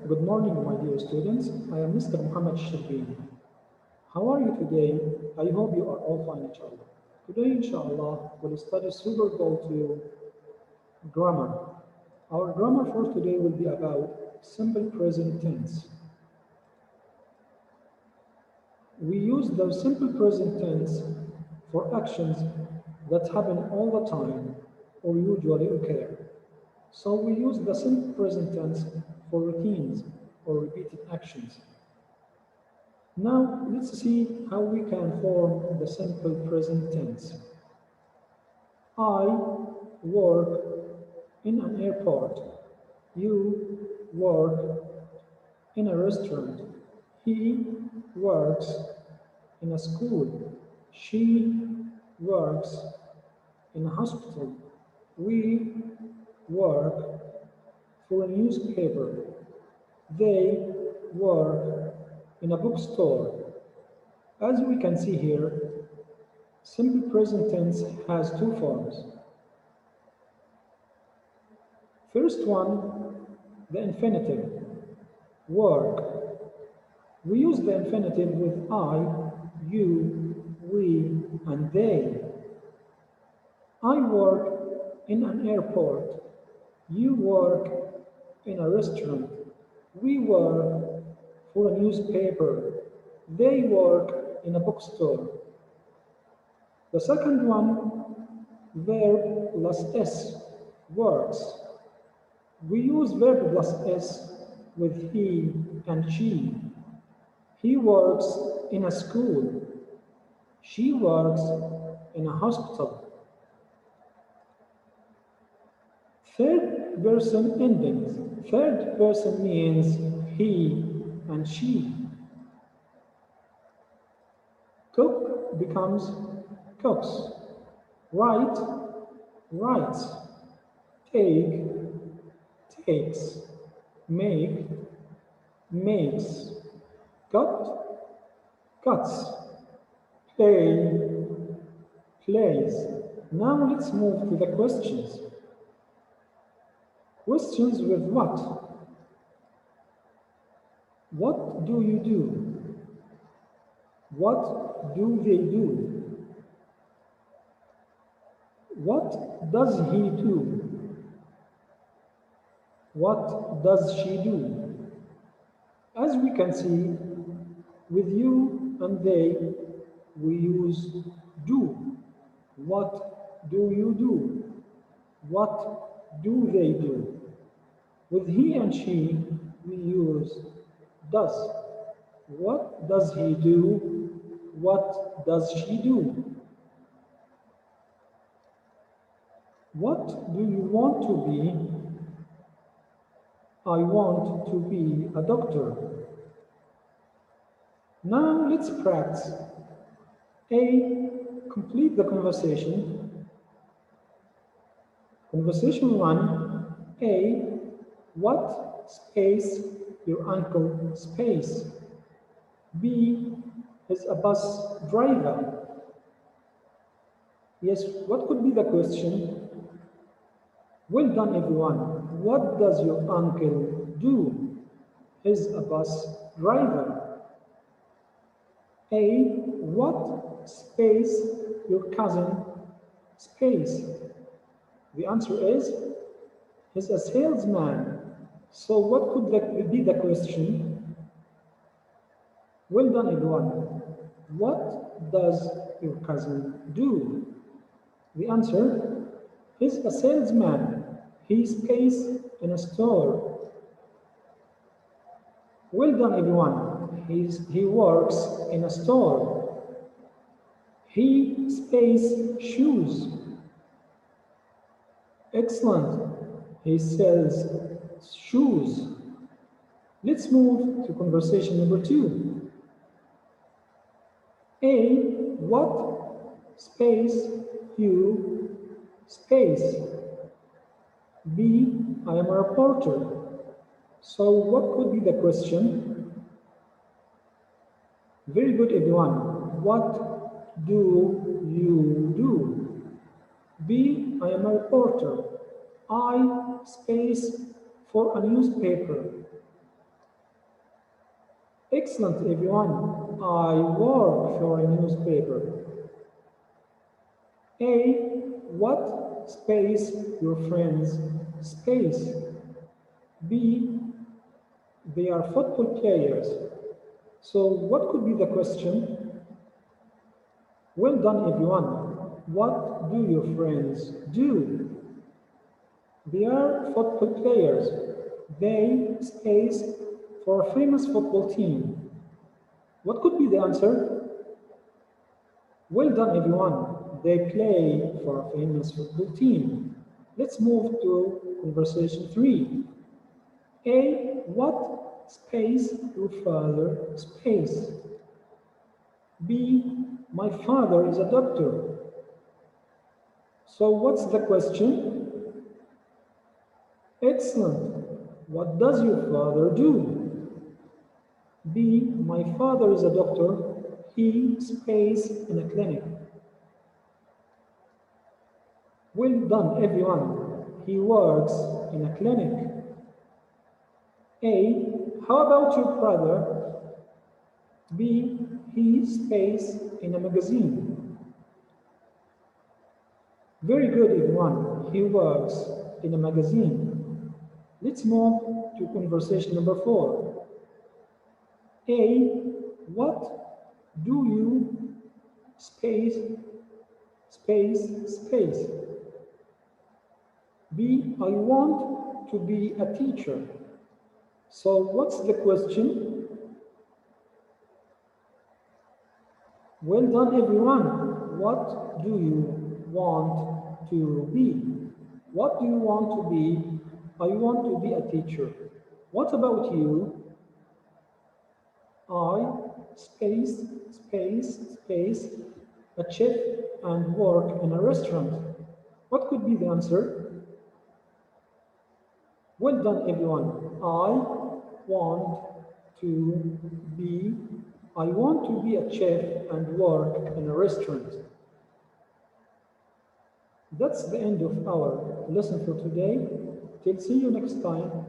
Good morning, my dear students. I am Mr. محمد الشربيني. How are you today? I hope you are all fine, inshallah. Today, inshallah, we'll study Super Bowl 2 grammar. Our grammar for today will be about simple present tense. We use the simple present tense for actions that happen all the time or usually occur. So we use the simple present tense for routines or repeated actions. Now let's see how we can form the simple present tense. I work in an airport. You work in a restaurant. He works in a school. She works in a hospital. We work for a newspaper. They work in a bookstore. As we can see here, simple present tense has two forms. First one, the infinitive, work. We use the infinitive with I, you, we, and they. I work in an airport. You work in a restaurant. We work for a newspaper. They work in a bookstore. The second one, verb plus S, works. We use verb plus S with he and she. He works in a school. She works in a hospital. Third person endings. Third person means he and she. Cook becomes cooks. Write, writes. Take, takes. Make, makes. Cut, cuts. Play, plays. Now let's move to the questions. Questions with what? What do you do? What do they do? What does he do? What does she do? As we can see, with you and they, we use do. What do you do? What do they do? With he and she, we use does. What does he do? What does she do? What do you want to be? I want to be a doctor. Now let's practice. A. Complete the conversation. Conversation 1. A. What space your uncle space? B is a bus driver. Yes, what could be the question? Well done, everyone. What does your uncle do? Is a bus driver. A. What space your cousin space? The answer is he's a salesman. So what could be the question? Well done, everyone. What does your cousin do? The answer is a salesman. He space in a store. Well done, everyone. He works in a store. He space shoes. Excellent. He sells shoes. Let's move to conversation number 2. A. What space you space? B. I am a reporter. So what could be the question? Very good, everyone. What do you do? B. I am a reporter. I space for a newspaper. Excellent, everyone. I work for a newspaper. A. What space your friends space? B. They are football players. So what could be the question? Well done, everyone. What do your friends do? They are football players. They space for a famous football team. What could be the answer? Well done, everyone. They play for a famous football team. Let's move to conversation 3. A. What space your father space? B. My father is a doctor. So what's the question? Excellent. What does your father do? B. My father is a doctor. He space in a clinic. Well done, everyone. He works in a clinic. A. How about your brother? B. He space in a magazine. Very good, everyone. He works in a magazine. Let's move to conversation number 4. A. What do you space space? B. I want to be a teacher. So what's the question? Well done, everyone. What do you want to be? What do you want to be? I want to be a teacher. What about you? I space a chef and work in a restaurant. What could be the answer? Well done, everyone. I want to be a chef and work in a restaurant. That's the end of our lesson for today. Till see you next time.